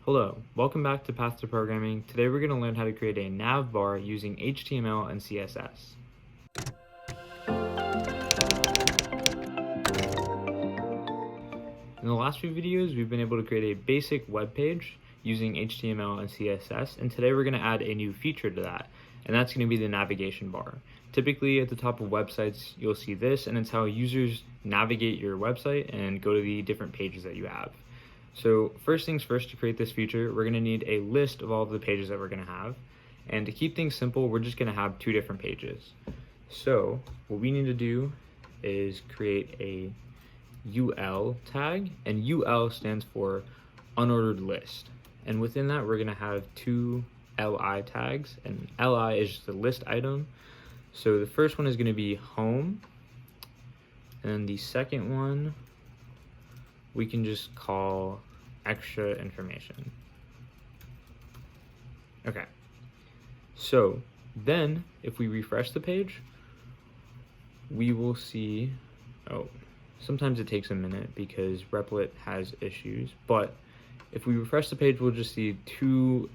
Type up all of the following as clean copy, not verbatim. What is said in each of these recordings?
Hello, welcome back to Path to Programming. Today we're going to learn how to create a nav bar using HTML and CSS. In the last few videos, we've been able to create a basic web page using HTML and CSS, and today we're going to add a new feature to that, and that's going to be the navigation bar. Typically at the top of websites, you'll see this, and it's how users navigate your website and go to the different pages that you have. So first things first, to create this feature, we're going to need a list of all of the pages that we're going to have. And to keep things simple, we're just going to have two different pages. So what we need to do is create a UL tag, and UL stands for unordered list. And within that, we're going to have two LI tags, and LI is just a list item. So the first one is going to be home, and then the second one we can just call extra information. Okay, so then if we refresh the page, we will see, sometimes it takes a minute because Replit has issues, but if we refresh the page, we'll just see two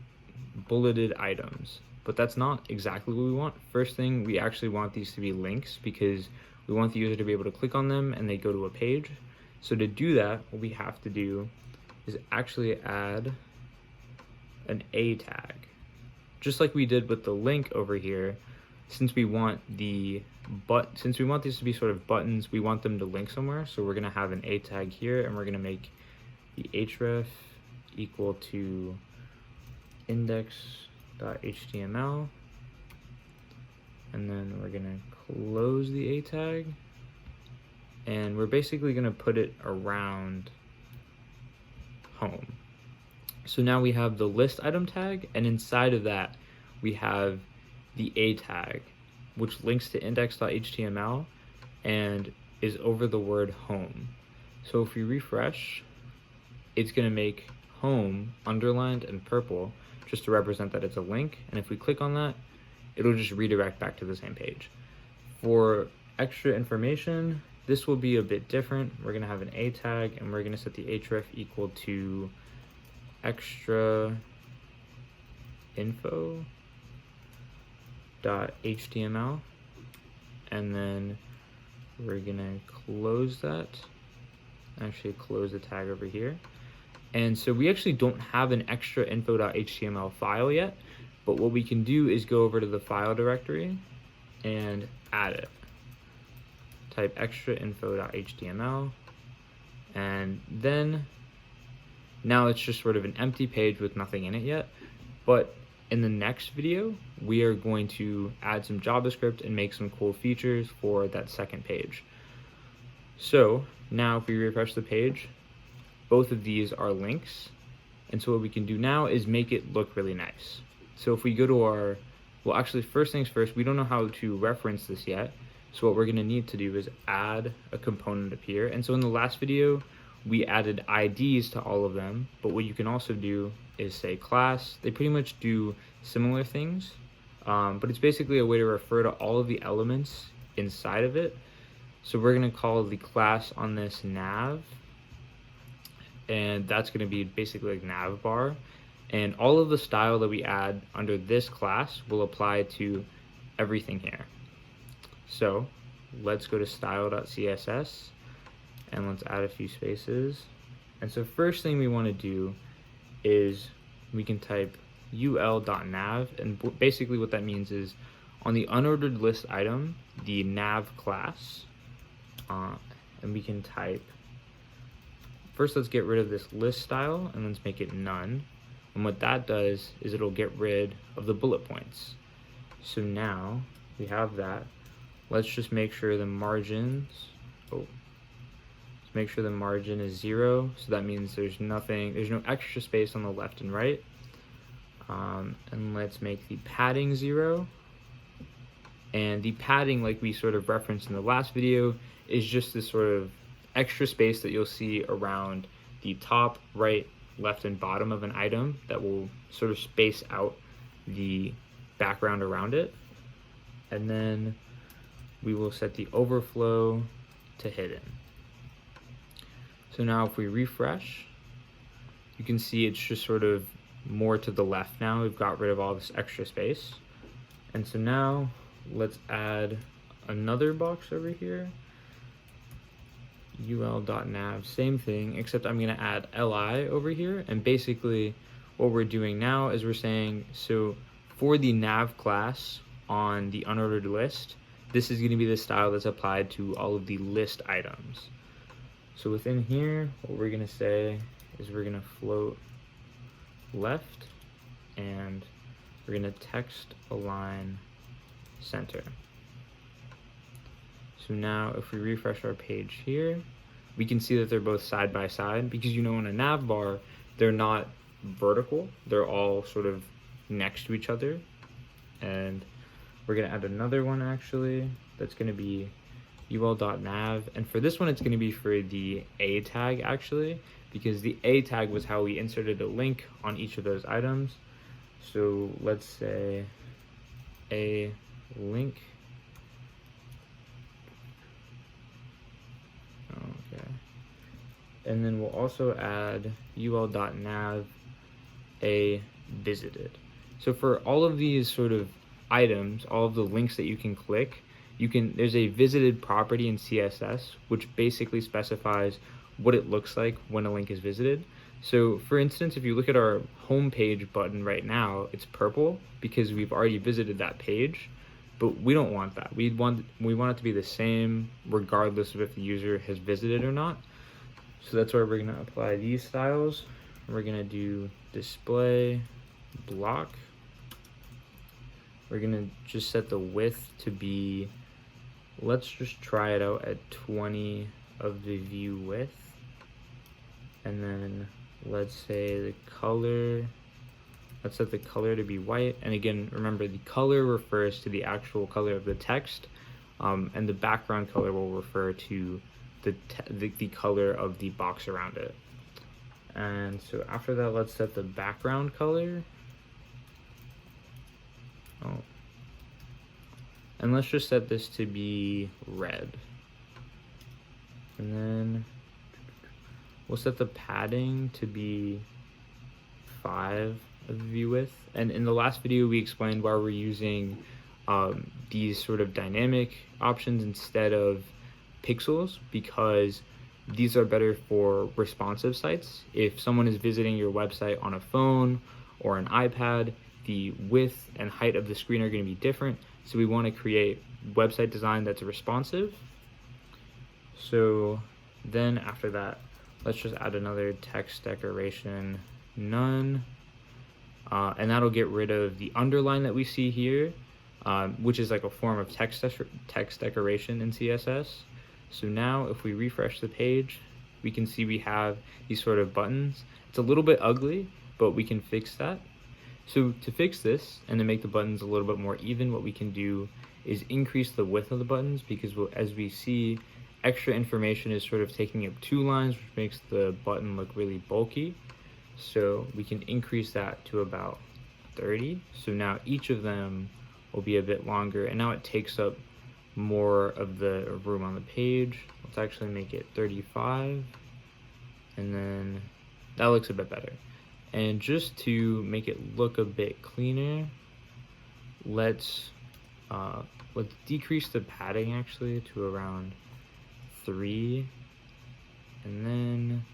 bulleted items, but that's not exactly what we want. First thing, we actually want these to be links because we want the user to be able to click on them and they go to a page. So to do that, what we have to do is actually add an A tag. Just like we did with the link over here, since we want these to be sort of buttons, we want them to link somewhere. So we're gonna have an A tag here, and we're gonna make the href equal to index.html, and then we're gonna close the A tag. And we're basically going to put it around home. So now we have the list item tag, and inside of that we have the A tag, which links to index.html and is over the word home. So if we refresh, it's going to make home underlined and purple just to represent that it's a link. And if we click on that, it'll just redirect back to the same page. For extra information, this will be a bit different. We're going to have an A tag, and we're going to set the href equal to extra info.html, and then we're going to close that, actually close the tag over here. And so we actually don't have an extra info.html file yet, but what we can do is go over to the file directory and add it. Type extra info.html, and then now it's just sort of an empty page with nothing in it yet. But in the next video, we are going to add some JavaScript and make some cool features for that second page. So now if we refresh the page, both of these are links, and so what we can do now is make it look really nice. So if we go to actually first things first, we don't know how to reference this yet. So what we're going to need to do is add a component up here. And so in the last video, we added IDs to all of them. But what you can also do is say class. They pretty much do similar things, but it's basically a way to refer to all of the elements inside of it. So we're going to call the class on this nav, and that's going to be basically like nav bar. And all of the style that we add under this class will apply to everything here. So let's go to style.css and let's add a few spaces. And so first thing we want to do is we can type ul.nav, and basically what that means is on the unordered list item, the nav class, and we can type, first let's get rid of this list style and let's make it none. And what that does is it'll get rid of the bullet points. So now we have that. Let's just make sure the margins, make sure the margin is 0. So that means there's no extra space on the left and right. And let's make the padding 0. And the padding, like we sort of referenced in the last video, is just this sort of extra space that you'll see around the top, right, left, and bottom of an item that will sort of space out the background around it. And then we will set the overflow to hidden. So now if we refresh, you can see it's just sort of more to the left now. We've got rid of all this extra space. And so now let's add another box over here. ul.nav, same thing, except I'm going to add li over here. And basically what we're doing now is we're saying, so for the nav class on the unordered list, this is going to be the style that's applied to all of the list items. So within here, what we're going to say is we're going to float left, and we're going to text align center. So now if we refresh our page here, we can see that they're both side by side, because you know in a nav bar, they're not vertical, they're all sort of next to each other. And we're going to add another one actually, that's going to be ul.nav, and for this one it's going to be for the A tag actually, because the A tag was how we inserted a link on each of those items. So let's say a link. Okay. And then we'll also add ul.nav a visited. So for all of these sort of items, all of the links that you can click, there's a visited property in CSS, which basically specifies what it looks like when a link is visited. So for instance, if you look at our homepage button right now, it's purple because we've already visited that page, but we don't want that. We want it to be the same regardless of if the user has visited or not. So that's why we're going to apply these styles. We're going to do display block. We're going to just set the width to be, let's just try it out at 20 of the view width. And then let's say the color, let's set the color to be white. And again, remember the color refers to the actual color of the text, and the background color will refer to the color of the box around it. And so after that, let's set the background color. And let's just set this to be red. And then we'll set the padding to be 5 of the view width. And in the last video, we explained why we're using these sort of dynamic options instead of pixels, because these are better for responsive sites. If someone is visiting your website on a phone or an iPad, the width and height of the screen are going to be different. So we want to create website design that's responsive. So then after that, let's just add another text decoration, none. And that'll get rid of the underline that we see here, which is like a form of text decoration in CSS. So now if we refresh the page, we can see we have these sort of buttons. It's a little bit ugly, but we can fix that. So to fix this and to make the buttons a little bit more even, what we can do is increase the width of the buttons, because as we see, extra information is sort of taking up 2 lines, which makes the button look really bulky. So we can increase that to about 30. So now each of them will be a bit longer, and now it takes up more of the room on the page. Let's actually make it 35, and then that looks a bit better. And just to make it look a bit cleaner, let's decrease the padding actually to around 3, and then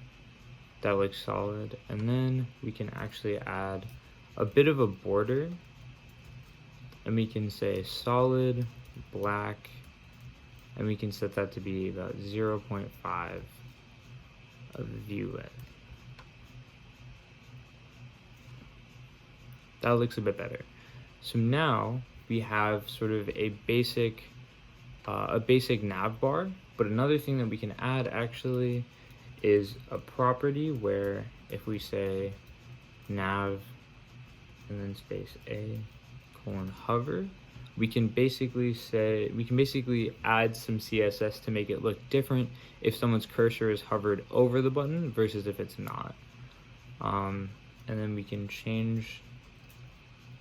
that looks solid. And then we can actually add a bit of a border, and we can say solid black, and we can set that to be about 0.5 of the view width. That looks a bit better. So now we have sort of a basic nav bar, but another thing that we can add actually is a property where if we say nav and then space a colon hover, we can basically add some CSS to make it look different if someone's cursor is hovered over the button versus if it's not. And then we can change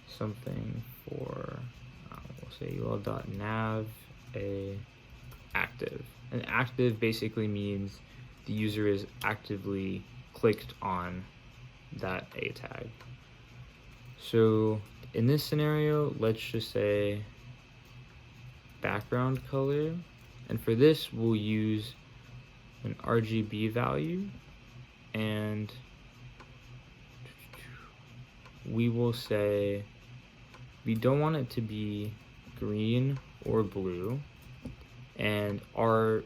something for, we'll say ul.nav a active. And active basically means the user is actively clicked on that a tag. So in this scenario, let's just say background color, and for this we'll use an RGB value, and we will say we don't want it to be green or blue, and our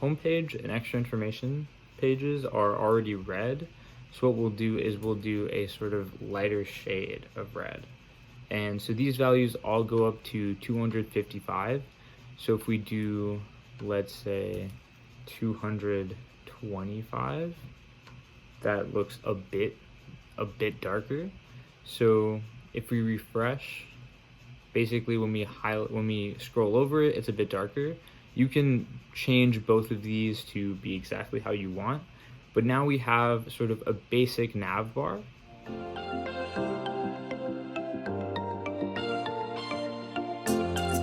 homepage and extra information pages are already red. So what we'll do is we'll do a sort of lighter shade of red. And so these values all go up to 255. So if we do, let's say 225, that looks a bit darker. So if we refresh, basically when we scroll over it, it's a bit darker. You can change both of these to be exactly how you want, but now we have sort of a basic nav bar